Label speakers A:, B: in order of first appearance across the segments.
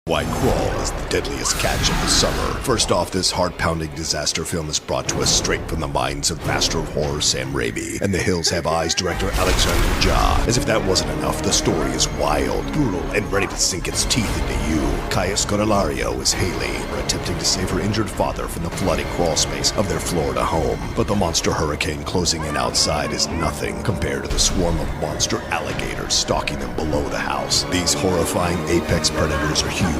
A: Why Crawl is the deadliest catch of the summer. First off, this heart-pounding disaster film is brought to us straight from the minds of master of horror Sam Raimi and The Hills Have Eyes director Alexander Jah. As if that wasn't enough, the story is wild, brutal, and ready to sink its teeth into you. Kaya Scodelario is Haley, attempting to save her injured father from the flooding crawl space of their Florida home. But the monster hurricane closing in outside is nothing compared to the swarm of monster alligators stalking them below the house. These horrifying apex predators are huge,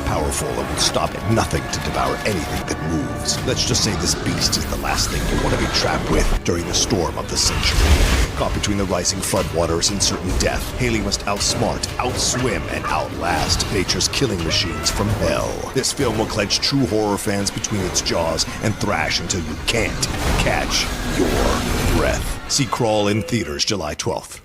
A: powerful, and will stop at nothing to devour anything that moves. Let's just say this beast is the last thing you want to be trapped with during the storm of the century. Caught between the rising floodwaters and certain death, Haley must outsmart, outswim, and outlast nature's killing machines from hell. This film will clench true horror fans between its jaws and thrash until you can't catch your breath. See Crawl in theaters July 12th.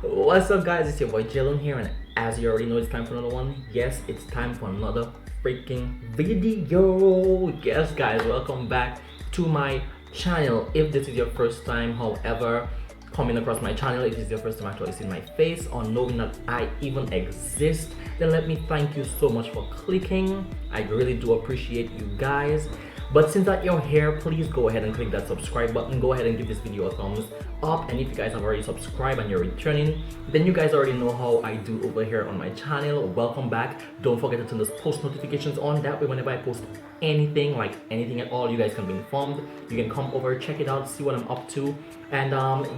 B: What's up, guys? It's your boy Jalen here, and as you already know, it's time for another one. Yes, it's time for another freaking video. Yes, guys, welcome back to my channel. If this is your first time, however, coming across my channel, if this is your first time actually seeing my face or knowing that I even exist, then let me thank you so much for clicking. I really do appreciate you guys. But since that you're here, please go ahead and click that subscribe button. Go ahead and give this video a thumbs up. And if you guys have already subscribed and you're returning, then you guys already know how I do over here on my channel. Welcome back. Don't forget to turn those post notifications on. That way, whenever I post anything, like anything at all, you guys can be informed. You can come over, check it out, see what I'm up to. And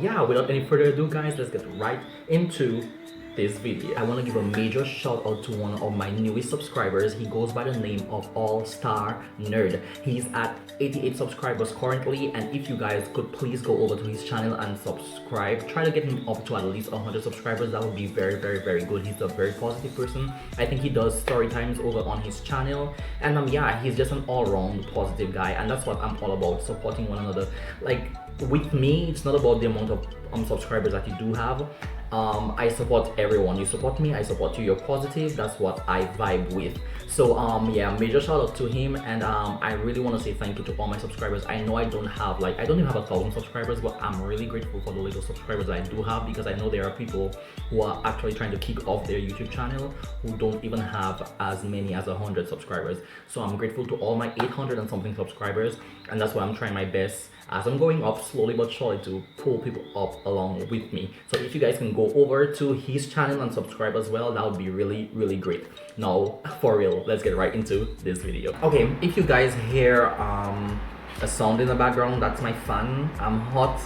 B: yeah, without any further ado, guys, let's get right into this video. I want to give a major shout out to one of my newest subscribers. He goes by the name of All Star Nerd. He's at 88 subscribers currently, and if you guys could please go over to his channel and subscribe, try to get him up to at least 100 subscribers. That would be very good. He's a very positive person. I think he does story times over on his channel, and yeah, he's just an all-round positive guy, and that's what I'm all about, supporting one another. Like with me, it's not about the amount of subscribers that you do have. I support everyone. You support me, I support you. You're positive. That's what I vibe with. So yeah, major shout out to him, and I really want to say thank you to all my subscribers. I know I don't even have 1,000 subscribers, but I'm really grateful for the little subscribers I do have, because I know there are people who are actually trying to kick off their YouTube channel who don't even have as many as 100 subscribers. So I'm grateful to all my 800 and something subscribers, and that's why I'm trying my best as I'm going up slowly but surely to pull people up along with me. So if you guys can go over to his channel and subscribe as well, that would be really great. Now, for real, let's get right into this video. Okay, if you guys hear a sound in the background, that's my fan. I'm hot.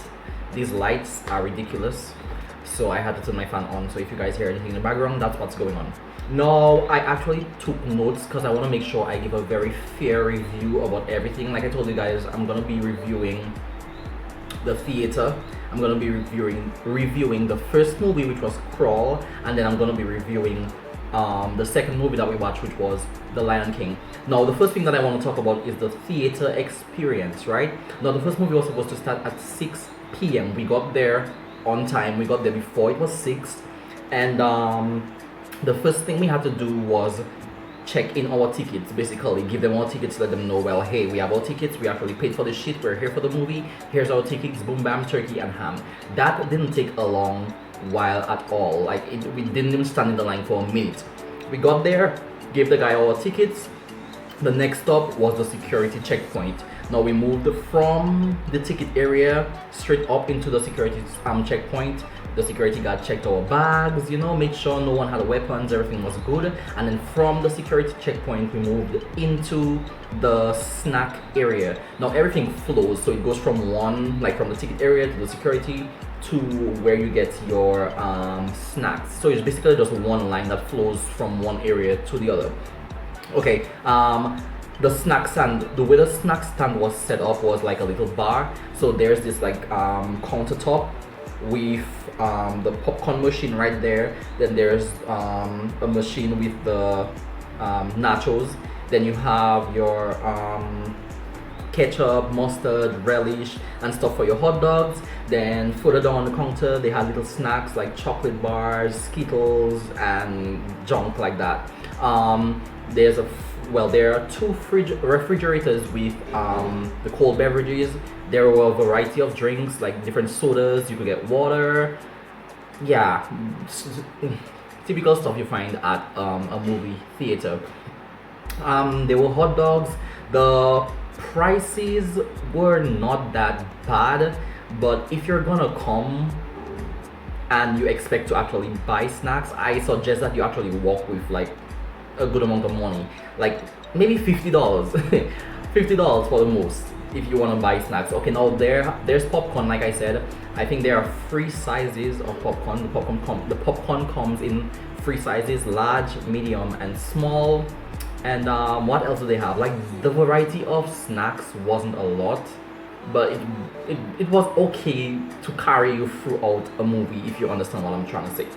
B: These lights are ridiculous, so I had to turn my fan on. So if you guys hear anything in the background, that's what's going on. No, I actually took notes because I want to make sure I give a very fair review about everything. Like I told you guys, I'm gonna be reviewing the theater. I'm gonna be reviewing the first movie, which was Crawl, and then I'm gonna be reviewing the second movie that we watched, which was The Lion King. Now, the first thing that I want to talk about is the theater experience, right? Now, the first movie was supposed to start at 6 p.m. We got there on time. We got there before it was 6, and the first thing we had to do was check in our tickets, basically give them our tickets, let them know, well, hey, we have our tickets, we actually paid for the shit, we're here for the movie, here's our tickets, boom bam, turkey and ham. That didn't take a long while at all. Like we didn't even stand in the line for a minute. We got there, gave the guy our tickets. The next stop was the security checkpoint. Now we moved from the ticket area straight up into the security checkpoint. The security guard checked our bags, you know, made sure no one had weapons, everything was good. And then from the security checkpoint, we moved into the snack area. Now everything flows, so it goes from from the ticket area to the security to where you get your snacks. So it's basically just one line that flows from one area to the other. Okay, the snack stand, the way the snack stand was set up was like a little bar. So there's this like countertop with the popcorn machine right there. Then there's a machine with the nachos. Then you have your ketchup, mustard, relish, and stuff for your hot dogs. Then further down on the counter, they had little snacks like chocolate bars, Skittles, and junk like that. There are two refrigerators with the cold beverages. There were a variety of drinks, like different sodas. You could get water. Yeah, typical stuff you find at a movie theater. There were hot dogs. The prices were not that bad, but if you're gonna come and you expect to actually buy snacks, I suggest that you actually walk with like a good amount of money, like maybe $50, $50 for the most, if you want to buy snacks. Okay, now there's popcorn. Like I said, I think there are three sizes of popcorn. The popcorn comes in three sizes: large, medium, and small. And what else do they have? Like, the variety of snacks wasn't a lot, but it was okay to carry you throughout a movie, if you understand what I'm trying to say.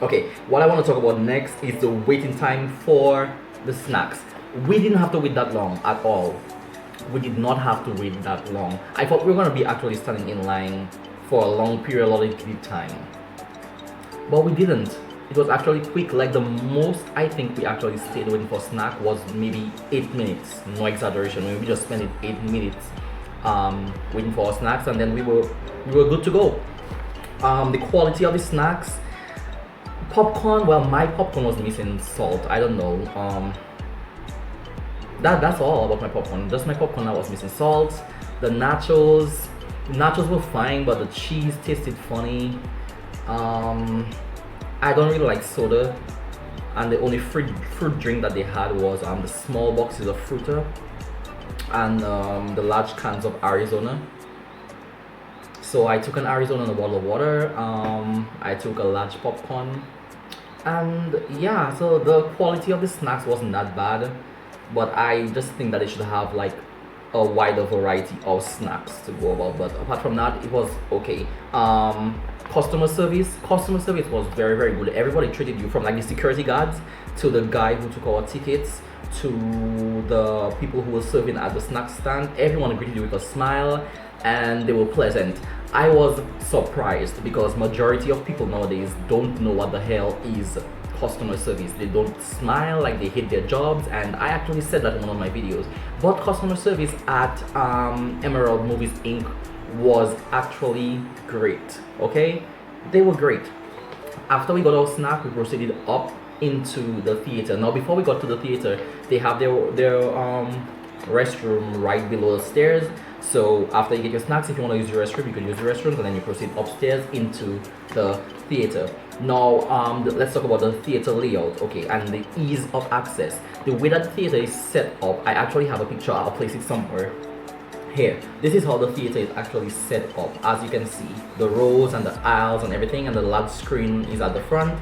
B: Okay, what I want to talk about next is the waiting time for the snacks. We didn't have to wait that long at all. We did not have to wait that long. I thought we were going to be actually standing in line for a long periodic time, but we didn't. It was actually quick. Like, the most I think we actually stayed waiting for snack was maybe 8 minutes. No exaggeration. We just spent it 8 minutes waiting for our snacks, and then we were good to go. The quality of the snacks, popcorn. Well, my popcorn was missing salt. I don't know. That's all about my popcorn. Just my popcorn that was missing salt. The nachos were fine, but the cheese tasted funny. I don't really like soda, and the only fruit drink that they had was the small boxes of Fruta and the large cans of Arizona. So I took an Arizona and a bottle of water. I took a large popcorn, and yeah, so the quality of the snacks wasn't that bad, but I just think that they should have like a wider variety of snacks to go about. But apart from that, it was okay. Customer service was very, very good. Everybody treated you, from like the security guards to the guy who took our tickets to the people who were serving at the snack stand. Everyone greeted you with a smile, and they were pleasant. I was surprised because majority of people nowadays don't know what the hell is customer service. They don't smile, like they hate their jobs, and I actually said that in one of my videos. But customer service at Emerald Movies Inc. was actually great. Okay, they were great. After we got our snack, we proceeded up into the theater. Now, before we got to the theater, they have their restroom right below the stairs. So after you get your snacks, if you want to use your restroom, you can use the restrooms, and then you proceed upstairs into the theater. Now, let's talk about the theater layout, okay, and the ease of access. The way that the theater is set up, I actually have a picture. I'll place it somewhere here. This is how the theater is actually set up. As you can see, the rows and the aisles and everything, and the large screen is at the front.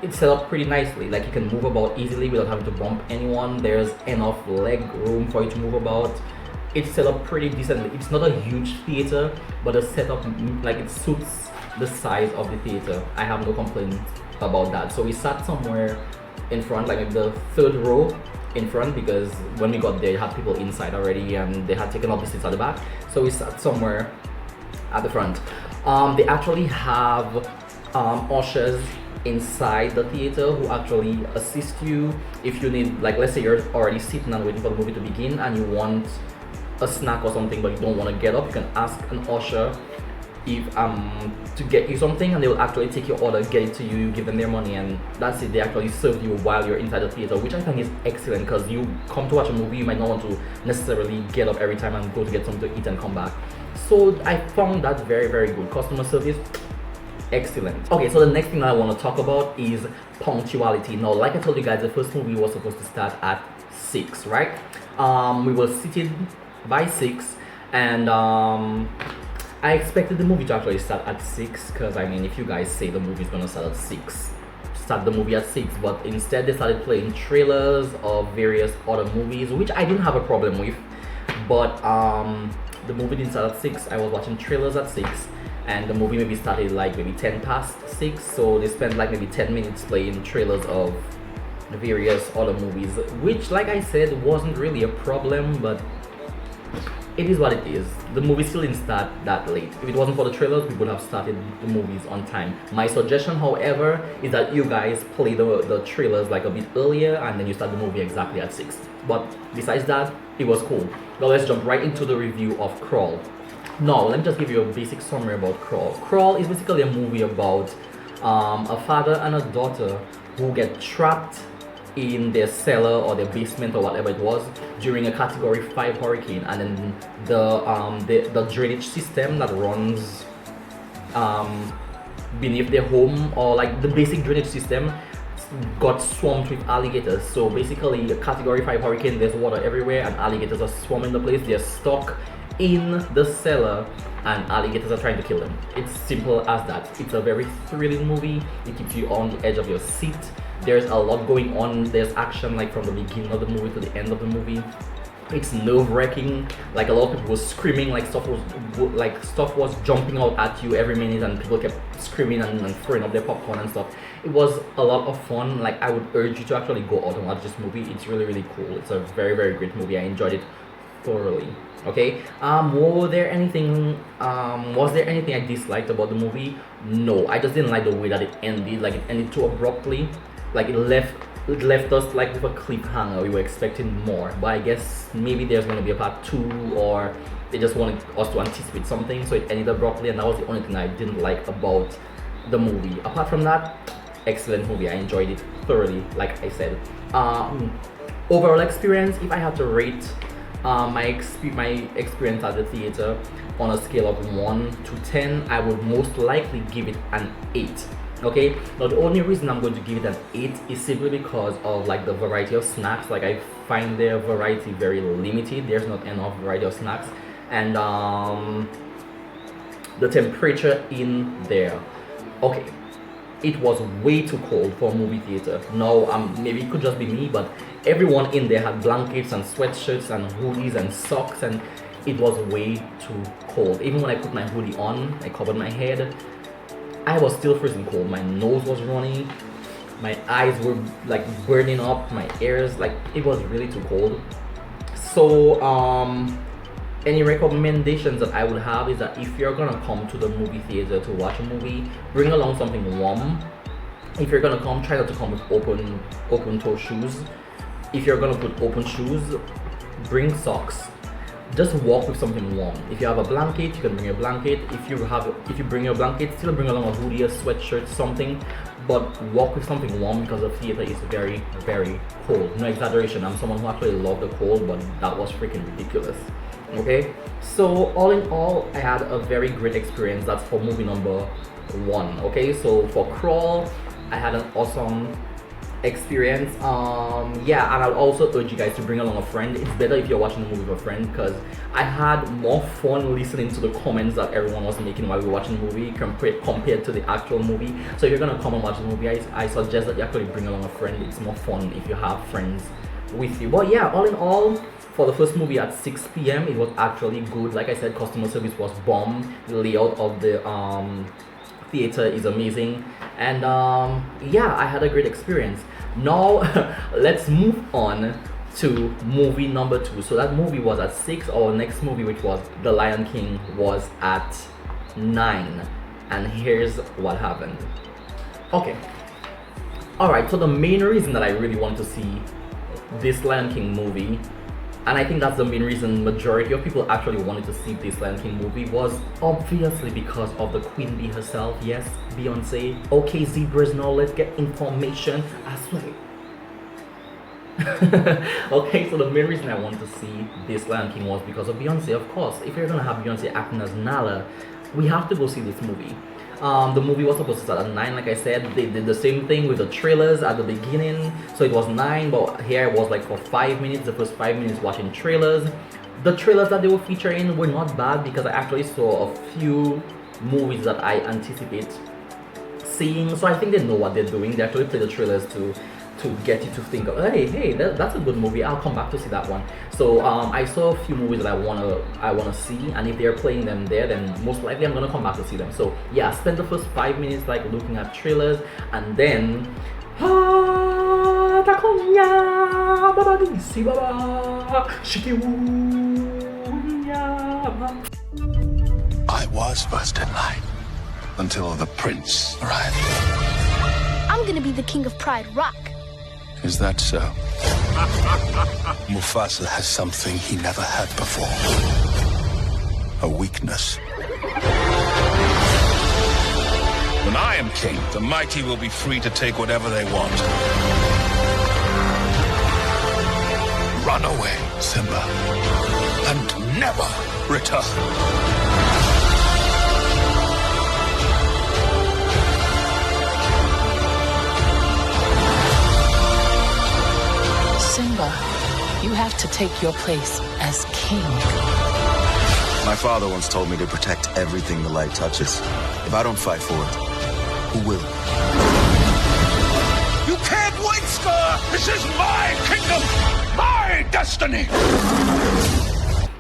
B: It's set up pretty nicely. Like, you can move about easily without having to bump anyone. There's enough leg room for you to move about. It's set up pretty decently. It's not a huge theater, but the setup, like, it suits the size of the theater. I have no complaints about that. So we sat somewhere in front, like the third row in front, because when we got there, you had people inside already and they had taken off the seats at the back. So we sat somewhere at the front. They actually have ushers inside the theater who actually assist you if you need, like, let's say you're already sitting and waiting for the movie to begin and you want a snack or something but you don't want to get up. You can ask an usher if to get you something, and they will actually take your order, get it to you, give them their money, and that's it. They actually serve you while you're inside the theater, which I think is excellent, because you come to watch a movie, you might not want to necessarily get up every time and go to get something to eat and come back. So I found that very, very good. Customer service, excellent. Okay, so the next thing I want to talk about is punctuality. Now, like I told you guys, the first movie was supposed to start at 6, right? We were seated by 6, and I expected the movie to actually start at 6, because I mean, if you guys say the movie's gonna start at 6, start the movie at 6, but instead they started playing trailers of various other movies, which I didn't have a problem with, but the movie didn't start at 6. I was watching trailers at 6, and the movie maybe started like maybe 10 past 6, so they spent like maybe 10 minutes playing trailers of various other movies, which, like I said, wasn't really a problem, but it is what it is. The movie still didn't start that late. If it wasn't for the trailers, we would have started the movies on time. My suggestion, however, is that you guys play the trailers like a bit earlier, and then you start the movie exactly at 6. But besides that, it was cool. Now let's jump right into the review of Crawl. Now, let me just give you a basic summary about Crawl. Crawl is basically a movie about a father and a daughter who get trapped in their cellar or their basement or whatever it was during a category 5 hurricane, and then the drainage system that runs beneath their home, or like the basic drainage system, got swamped with alligators. So basically a category 5 hurricane, there's water everywhere and alligators are swarming the place. They're stuck in the cellar and alligators are trying to kill them. It's simple as that. It's a very thrilling movie. It keeps you on the edge of your seat. There's a lot going on. There's action like from the beginning of the movie to the end of the movie. It's nerve-wracking. Like a lot of people were screaming, like stuff was jumping out at you every minute, and people kept screaming and throwing up their popcorn and stuff. It was a lot of fun. Like I would urge you to actually go out and watch this movie. It's really, really cool. It's a very, very great movie. I enjoyed it thoroughly. Okay. Was there anything I disliked about the movie? No, I just didn't like the way that it ended. Like it ended too abruptly. Like it left us like with a cliffhanger. We were expecting more, but I guess maybe there's going to be a part 2, or they just wanted us to anticipate something, so it ended abruptly, and that was the only thing I didn't like about the movie. Apart from that, excellent movie. I enjoyed it thoroughly, like I said. Overall experience, if I had to rate my experience at the theater on a scale of 1 to 10, I would most likely give it an 8. Okay, now the only reason I'm going to give it an 8 is simply because of like the variety of snacks. Like I find their variety very limited. There's not enough variety of snacks, and the temperature in there. Okay, it was way too cold for a movie theater. Now maybe it could just be me, but everyone in there had blankets and sweatshirts and hoodies and socks, and it was way too cold. Even when I put my hoodie on, I covered my head, I was still freezing cold. My nose was running, my eyes were like burning up, my ears, like it was really too cold. So any recommendations that I would have is that if you're gonna come to the movie theater to watch a movie, bring along something warm. If you're gonna come, try not to come with open toe shoes. If you're gonna put open shoes, bring socks. Just walk with something warm. If you have a blanket, you can bring your blanket. If you bring your blanket, still bring along a hoodie, a sweatshirt, something, but walk with something warm because the theater is very, very cold. No exaggeration, I'm someone who actually loved the cold, but that was freaking ridiculous. Okay, so all in all, I had a very great experience. That's for movie number 1. Okay, so for Crawl, I had an awesome experience. Yeah, and I'll also urge you guys to bring along a friend. It's better if you're watching the movie with a friend, because I had more fun listening to the comments that everyone was making while we were watching the movie compared to the actual movie. So if you're gonna come and watch the movie, I suggest that you actually bring along a friend. It's more fun if you have friends with you. But yeah, all in all, for the first movie at 6 p.m, it was actually good. Like I said, customer service was bomb. The layout of the theater is amazing, and yeah, I had a great experience. Now let's move on to movie number 2. So that movie was at 6. Our next movie, which was The Lion King, was at 9, and here's what happened. Okay, alright, so the main reason that I really wanted to see this Lion King movie, and I think that's the main reason majority of people actually wanted to see this Lion King movie, was obviously because of the Queen Bee herself. Yes, Beyonce. Okay, zebras, now let's get information. I swear. Okay, so the main reason I wanted to see this Lion King was because of Beyonce, of course. If you're gonna have Beyonce acting as Nala, we have to go see this movie. The movie was supposed to start at 9, like I said. They did the same thing with the trailers at the beginning. So it was 9, but here it was like for 5 minutes, the first 5 minutes watching trailers. The trailers that they were featuring were not bad, because I actually saw a few movies that I anticipate seeing. So I think they know what they're doing. They actually play the trailers to get you to think of, hey, that's a good movie, I'll come back to see that one. So I saw a few movies that I wanna see, and if they're playing them there, then most likely I'm gonna come back to see them. So yeah, I spent the first 5 minutes like looking at trailers, and then
A: I was first in line until the prince arrived.
C: I'm gonna be the king of Pride Rock.
A: Is that so? Mufasa has something he never had before. A weakness.
D: When I am king, the mighty will be free to take whatever they want. Run away, Simba, and never return.
E: Simba, you have to take your place as king.
F: My father once told me to protect everything the light touches. If I don't fight for it, who will?
D: You can't win, Scar! This is my kingdom! My destiny!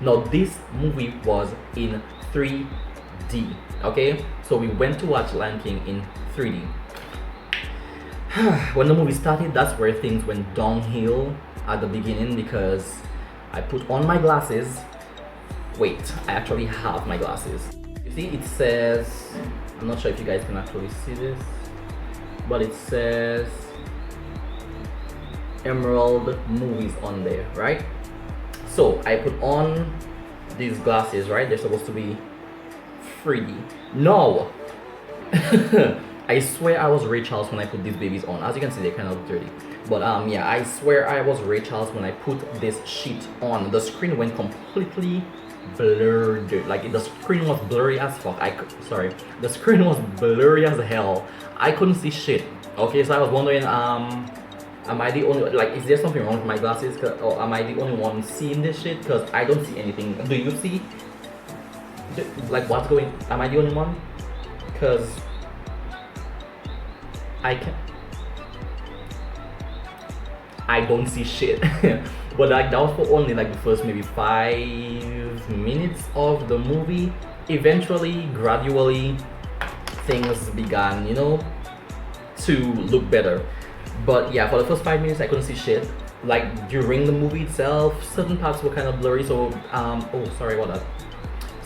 B: Now this movie was in 3D, okay? So we went to watch Lion King in 3D. When the movie started, that's where things went downhill at the beginning because I put on my glasses. Wait, I actually have my glasses. You see, it says, I'm not sure if you guys can actually see this, but it says Emerald Movies on there, right? So I put on these glasses, right? They're supposed to be 3D. No! I swear I was Ray Charles when I put these babies on. As you can see, they're kind of dirty. But yeah, I swear I was Ray Charles when I put this sheet on. The screen went completely blurred. Like the screen was blurry as fuck. Sorry, the screen was blurry as hell. I couldn't see shit. Okay, so I was wondering, am I the only, like, is there something wrong with my glasses? Or am I the only one seeing this shit? Because I don't see anything. Do you see? Like, what's going, am I the only one? Because I don't see shit. But like that was for only like the first maybe 5 minutes of the movie. Eventually, gradually, things began, you know, to look better. But yeah, for the first 5 minutes I couldn't see shit. Like during the movie itself, certain parts were kind of blurry, so oh sorry about that.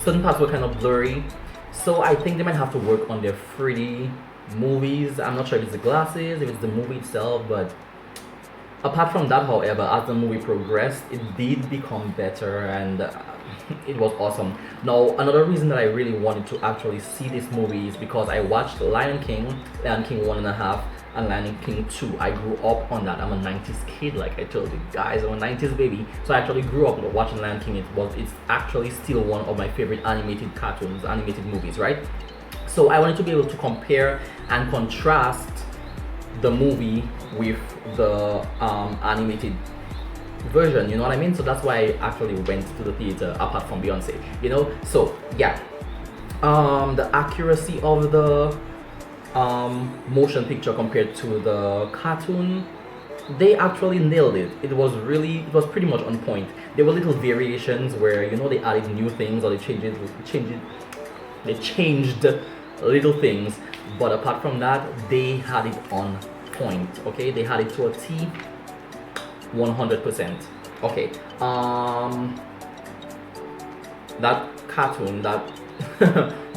B: Certain parts were kind of blurry. So I think they might have to work on their 3D movies. I'm not sure if it's the glasses, if it's the movie itself, but apart from that, however, as the movie progressed, it did become better and it was awesome. Now, another reason that I really wanted to actually see this movie is because I watched Lion King 1.5, and Lion King 2. I grew up on that. I'm a 90s kid, like I told you guys. I'm a 90s baby. So I actually grew up watching Lion King. It's actually still one of my favorite animated cartoons, animated movies, right? So I wanted to be able to compare and contrast the movie with the animated version, you know what I mean? So that's why I actually went to the theater, apart from Beyonce, you know? So yeah, the accuracy of the motion picture compared to the cartoon, they actually nailed it. It was pretty much on point. There were little variations where, you know, they added new things or they changed little things, but apart from that, they had it on point. Okay, they had it to a T, 100%. Okay, that cartoon, that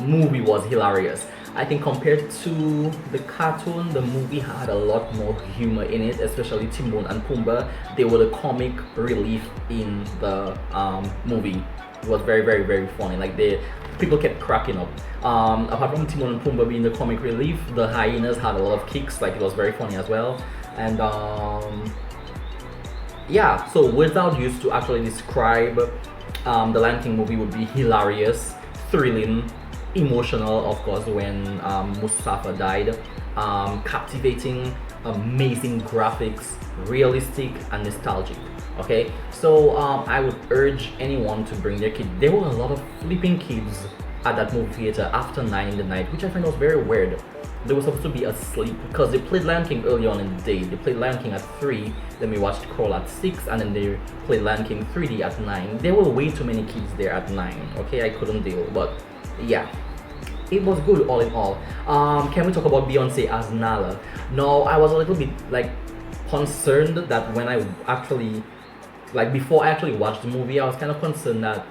B: movie was hilarious. I think compared to the cartoon, the movie had a lot more humor in it, especially Timon and Pumbaa. They were the comic relief in the movie. It was very, very, very funny. Like people kept cracking up. Apart from Timon and Pumbaa being the comic relief, the hyenas had a lot of kicks. Like it was very funny as well. And yeah, so without used to actually describe the Lion King movie would be hilarious, thrilling, emotional, of course, when Mustafa died, captivating, amazing graphics, realistic and nostalgic. Okay, so I would urge anyone to bring their kid. There were a lot of flipping kids at that movie theater after 9 in the night, which I find was very weird. They were supposed to be asleep because they played Lion King early on in the day. They played Lion King at 3, then we watched Crawl at 6, and then they played Lion King 3D at 9. There were way too many kids there at 9. Okay, I couldn't deal, but yeah, it was good all in all. Can we talk about Beyonce as Nala? No, I was a little bit like concerned that when I actually, like before I actually watched the movie, I was kind of concerned that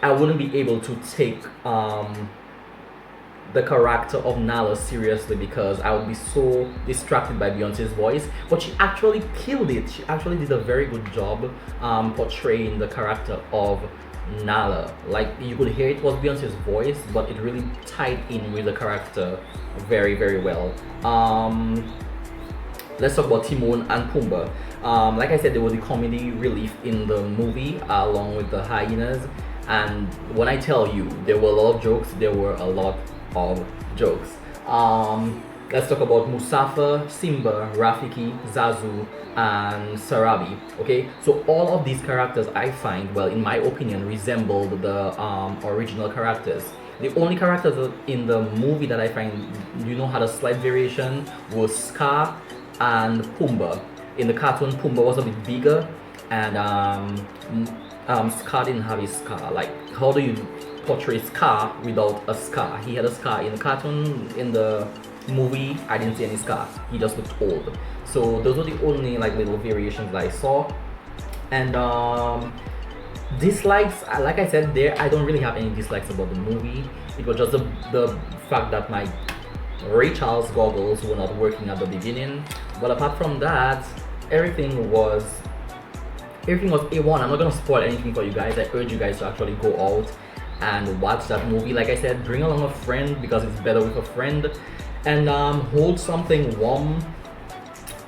B: I wouldn't be able to take the character of Nala seriously because I would be so distracted by Beyonce's voice. But she actually killed it. She actually did a very good job portraying the character of Nala. Like, you could hear it was Beyonce's voice, but it really tied in with the character very, very well. Let's talk about Timon and Pumbaa. Like I said, they were the comedy relief in the movie along with the hyenas. And when I tell you there were a lot of jokes, there were a lot of jokes. Let's talk about Mustafa, Simba, Rafiki, Zazu, and Sarabi. Okay, so all of these characters I find, well, in my opinion, resembled the original characters. The only characters in the movie that I find, had a slight variation was Scar and Pumbaa. In the cartoon, Pumbaa was a bit bigger, and Scar didn't have his scar. Like, how do you portray Scar without a scar? He had a scar in the cartoon. In the movie, I didn't see any scar. He just looked old. So those were the only like little variations that I saw. And dislikes, like I said there, I don't really have any dislikes about the movie. It was just the fact that my Ray Charles goggles were not working at the beginning. But apart from that, everything was A1. I'm not gonna spoil anything for you guys. I urge you guys to actually go out and watch that movie. Like I said, bring along a friend because it's better with a friend, and hold something warm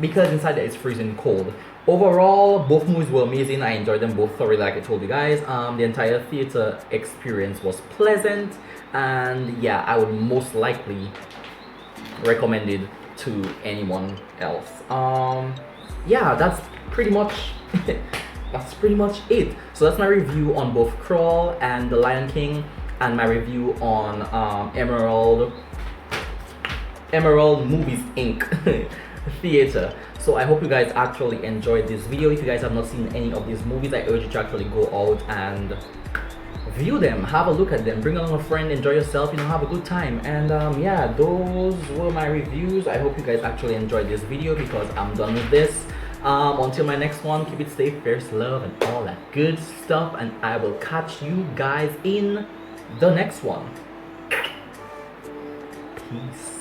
B: because inside there it's freezing cold. Overall, both movies were amazing. I enjoyed them both thoroughly, like I told you guys. The entire theater experience was pleasant, and yeah, I would most likely recommend it to anyone else. Yeah, that's pretty much it. So that's my review on both Crawl and The Lion King, and my review on Emerald Movies Inc. Theater. So I hope you guys actually enjoyed this video. If you guys have not seen any of these movies, I urge you to actually go out and view them, have a look at them, bring along a friend, enjoy yourself, have a good time. And yeah, those were my reviews. I hope you guys actually enjoyed this video because I'm done with this. Until my next one, keep it safe, fierce love, and all that good stuff, and I will catch you guys in the next one. Peace.